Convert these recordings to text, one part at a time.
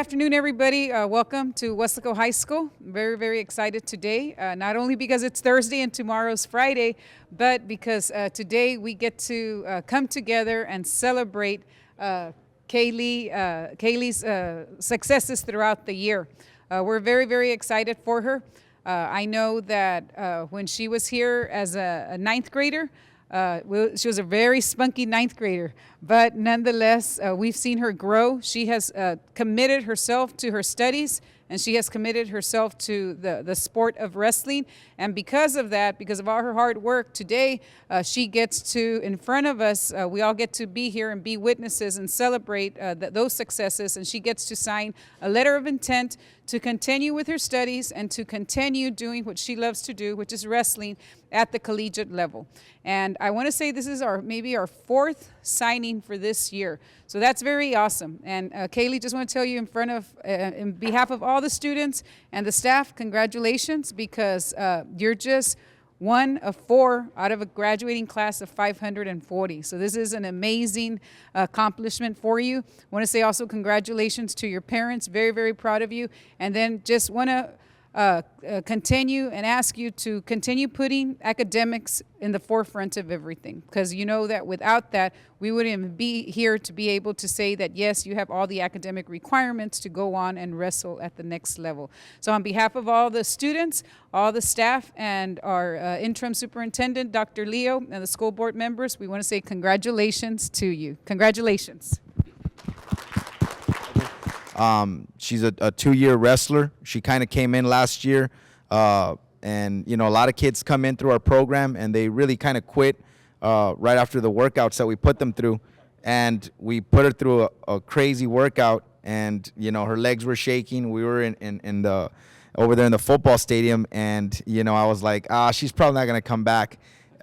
afternoon, everybody. Welcome to Wesco High School. I'm very, very excited today, not only because it's Thursday and tomorrow's Friday, but because today we get to come together and celebrate Kaylee's successes throughout the year. We're very, very excited for her. I know that when she was here as a ninth grader, she was a very spunky ninth grader, but nonetheless, we've seen her grow. She has committed herself to her studies, and she has committed herself to the sport of wrestling. And because of that, because of all her hard work, today she gets to, in front of us, we all get to be here and be witnesses and celebrate those successes. And she gets to sign a letter of intent to continue with her studies and to continue doing what she loves to do, which is wrestling at the collegiate level. And I want to say this is maybe our fourth signing for this year. So that's very awesome. And Kaylee, just want to tell you in behalf of all the students and the staff, congratulations, because you're just one of four out of a graduating class of 540. So this is an amazing accomplishment for you. I want to say also congratulations to your parents. Very, very proud of you. And then just want to continue and ask you to continue putting academics in the forefront of everything, because you know that without that, we wouldn't even be here to be able to say that, yes, you have all the academic requirements to go on and wrestle at the next level. So on behalf of all the students, all the staff, and our interim superintendent, Dr. Leo, and the school board members, we want to say congratulations to you. Congratulations. She's a two-year wrestler. She kind of came in last year, and you know, a lot of kids come in through our program and they really kind of quit right after the workouts that we put them through. And we put her through a crazy workout, and you know, her legs were shaking. We were over there in the football stadium, and you know, I was like, she's probably not gonna come back,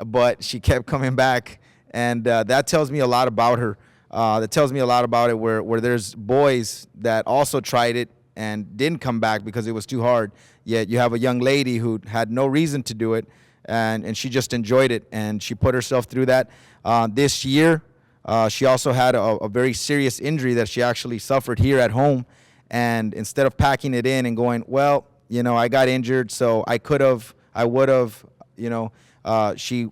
but she kept coming back, and that tells me a lot about her. That tells me a lot about it, where there's boys that also tried it and didn't come back because it was too hard, yet you have a young lady who had no reason to do it, and she just enjoyed it, and she put herself through that. This year, she also had a very serious injury that she actually suffered here at home, and instead of packing it in and going, well, you know, I got injured, so I would have, you know, she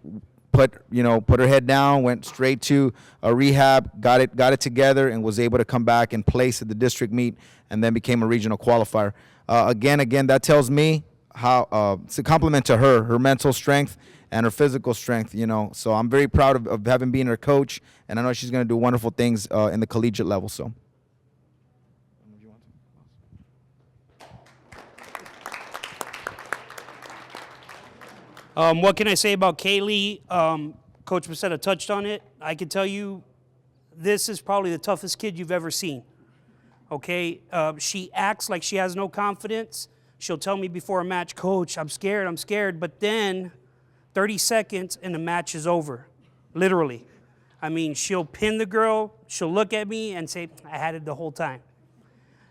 put her head down, went straight to a rehab, got it together, and was able to come back and place at the district meet, and then became a regional qualifier. Again, that tells me how it's a compliment to her mental strength and her physical strength. You know, so I'm very proud of having been her coach, and I know she's going to do wonderful things in the collegiate level. So. What can I say about Kaylee? Coach Becerra touched on it. I can tell you this is probably the toughest kid you've ever seen. Okay? She acts like she has no confidence. She'll tell me before a match, Coach, I'm scared. But then 30 seconds and the match is over, literally. I mean, she'll pin the girl. She'll look at me and say, I had it the whole time.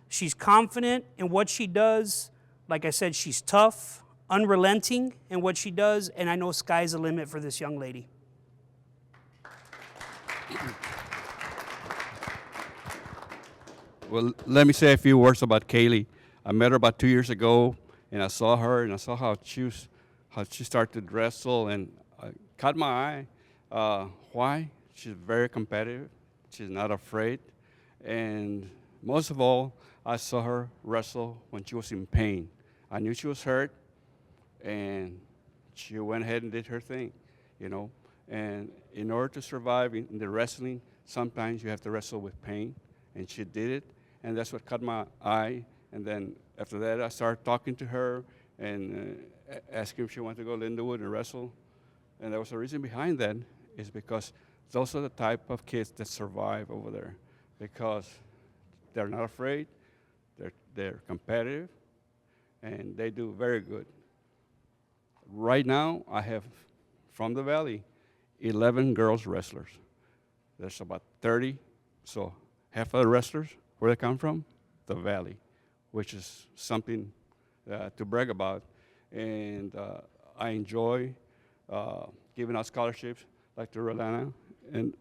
She's confident in what she does. Like I said, she's tough, unrelenting in what she does, and I know sky's the limit for this young lady. Well, let me say a few words about Kaylee. I met her about 2 years ago, and I saw her, and I saw how she started to wrestle, and caught my eye. Why? She's very competitive. She's not afraid, and most of all, I saw her wrestle when she was in pain. I knew she was hurt, and she went ahead and did her thing, you know. And in order to survive in the wrestling, sometimes you have to wrestle with pain, and she did it, and that's what caught my eye. And then after that, I started talking to her and asking if she wanted to go to Lindenwood and wrestle. And there was a reason behind that, is because those are the type of kids that survive over there, because they're not afraid, they're competitive, and they do very good. Right now, I have, from the Valley, 11 girls wrestlers. There's about 30, so half of the wrestlers, where they come from? The Valley, which is something to brag about. And I enjoy giving out scholarships like to Rolana and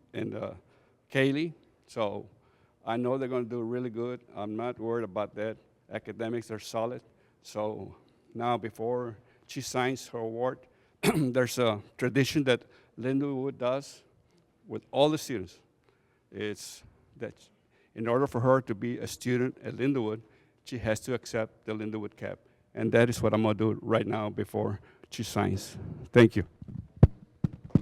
Kaylee. So I know they're going to do really good. I'm not worried about that. Academics are solid. So now before she signs her award, there's a tradition that Lindenwood does with all the students. It's that in order for her to be a student at Lindenwood, she has to accept the Lindenwood cap. And that is what I'm going to do right now before she signs. Thank you. I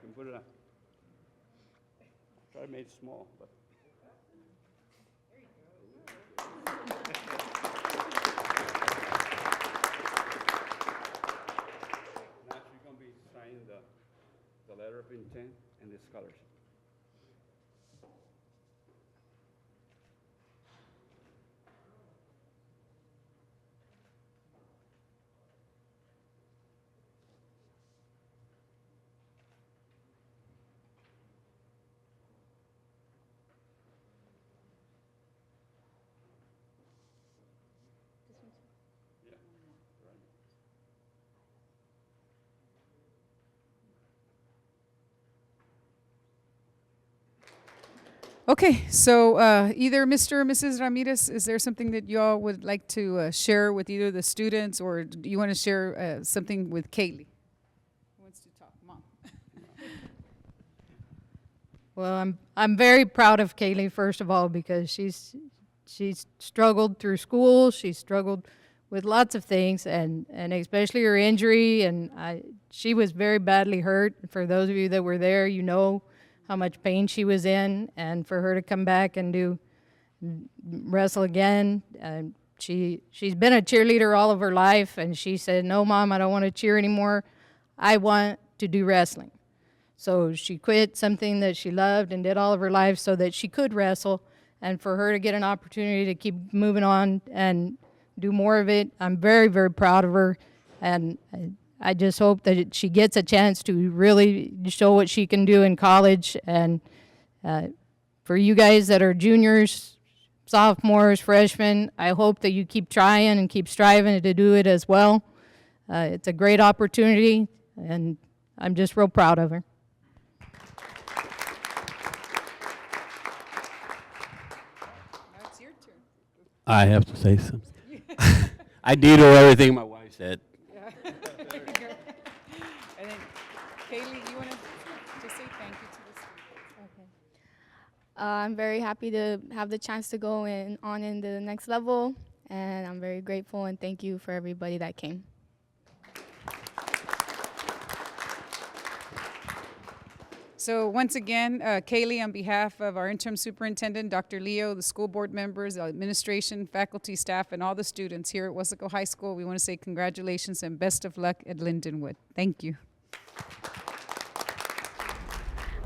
can put it on. Try to make it small, but. Now she's going to be signing the letter of intent and the scholarship. Okay, so either Mr. or Mrs. Ramirez, is there something that y'all would like to share with either the students, or do you want to share something with Kaylee? Who wants to talk? Mom. Well, I'm very proud of Kaylee, first of all, because she's struggled through school. She's struggled with lots of things, and especially her injury. And she was very badly hurt. For those of you that were there, you know how much pain she was in. And for her to come back and wrestle again, she's been a cheerleader all of her life. And she said, "No, Mom, I don't want to cheer anymore. I want to do wrestling." So she quit something that she loved and did all of her life so that she could wrestle, and for her to get an opportunity to keep moving on and do more of it, I'm very, very proud of her, and I just hope that she gets a chance to really show what she can do in college. And for you guys that are juniors, sophomores, freshmen, I hope that you keep trying and keep striving to do it as well. It's a great opportunity, and I'm just real proud of her. I have to say something. I did everything my wife said. There you go. And then, Kaylee, you want to just say thank you to the students? Okay. I'm very happy to have the chance to go on in the next level, and I'm very grateful and thank you for everybody that came. So once again, Kaylee, on behalf of our interim superintendent, Dr. Leo, the school board members, administration, faculty, staff, and all the students here at Weslaco High School, we want to say congratulations and best of luck at Lindenwood. Thank you.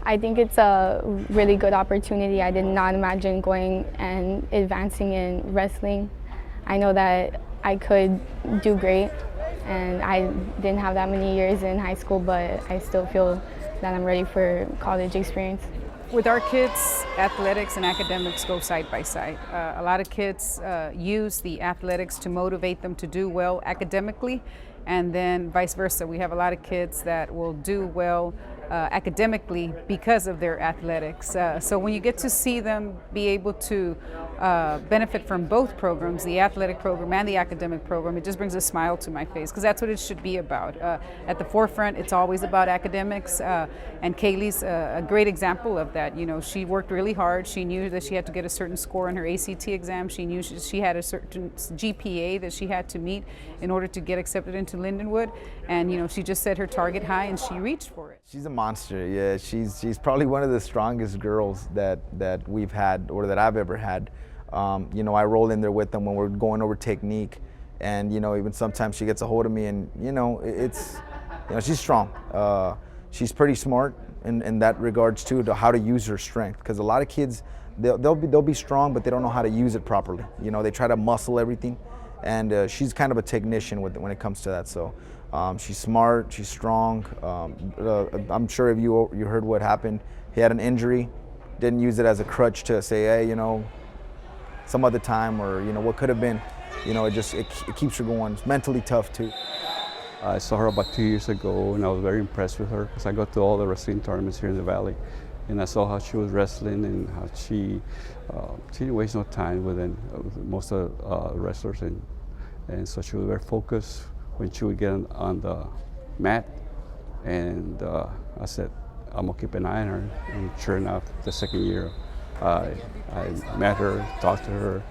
I think it's a really good opportunity. I did not imagine going and advancing in wrestling. I know that I could do great, and I didn't have that many years in high school, but I still feel that I'm ready for college experience. With our kids, athletics and academics go side by side. A lot of kids use the athletics to motivate them to do well academically, and then vice versa. We have a lot of kids that will do well academically because of their athletics. So when you get to see them be able to benefit from both programs, the athletic program and the academic program, it just brings a smile to my face, because that's what it should be about. At the forefront, it's always about academics, and Kaylee's a great example of that. You know, she worked really hard. She knew that she had to get a certain score on her ACT exam. She knew she had a certain GPA that she had to meet in order to get accepted into Lindenwood, and you know, she just set her target high and she reached for it. She's a monster. Yeah, she's probably one of the strongest girls that we've had, or that I've ever had. You know, I roll in there with them when we're going over technique, and you know, even sometimes she gets a hold of me, and you know, she's strong. She's pretty smart in that regards too, to how to use her strength, because a lot of kids, they'll be strong, but they don't know how to use it properly. You know, they try to muscle everything, and she's kind of a technician when it comes to that. So she's smart, she's strong. I'm sure if you heard what happened, he had an injury, didn't use it as a crutch to say, hey, you know, some other time, or you know, what could have been. You know, it keeps her going. It's mentally tough too. I saw her about 2 years ago, and I was very impressed with her because I go to all the wrestling tournaments here in the Valley, and I saw how she was wrestling and how she didn't waste no time with most of the wrestlers, and so she was very focused when she would get on the mat. And I said, I'm gonna keep an eye on her. And sure enough, the second year, I met her, talked to her,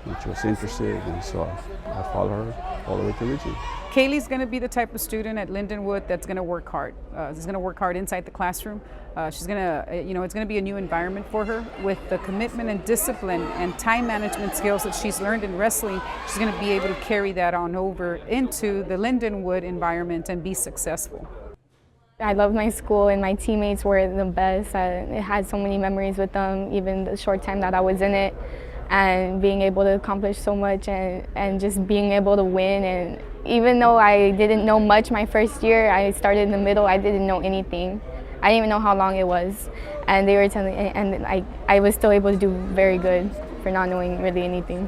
and she was interested, and so I followed her all the way to region. Kaylee's going to be the type of student at Lindenwood that's going to work hard. She's going to work hard inside the classroom. She's going to, it's going to be a new environment for her. With the commitment and discipline and time management skills that she's learned in wrestling, she's going to be able to carry that on over into the Lindenwood environment and be successful. I love my school and my teammates were the best. I had so many memories with them, even the short time that I was in it, and being able to accomplish so much and just being able to win. And even though I didn't know much my first year, I started in the middle, I didn't know anything. I didn't even know how long it was. And they were telling me, and I was still able to do very good for not knowing really anything.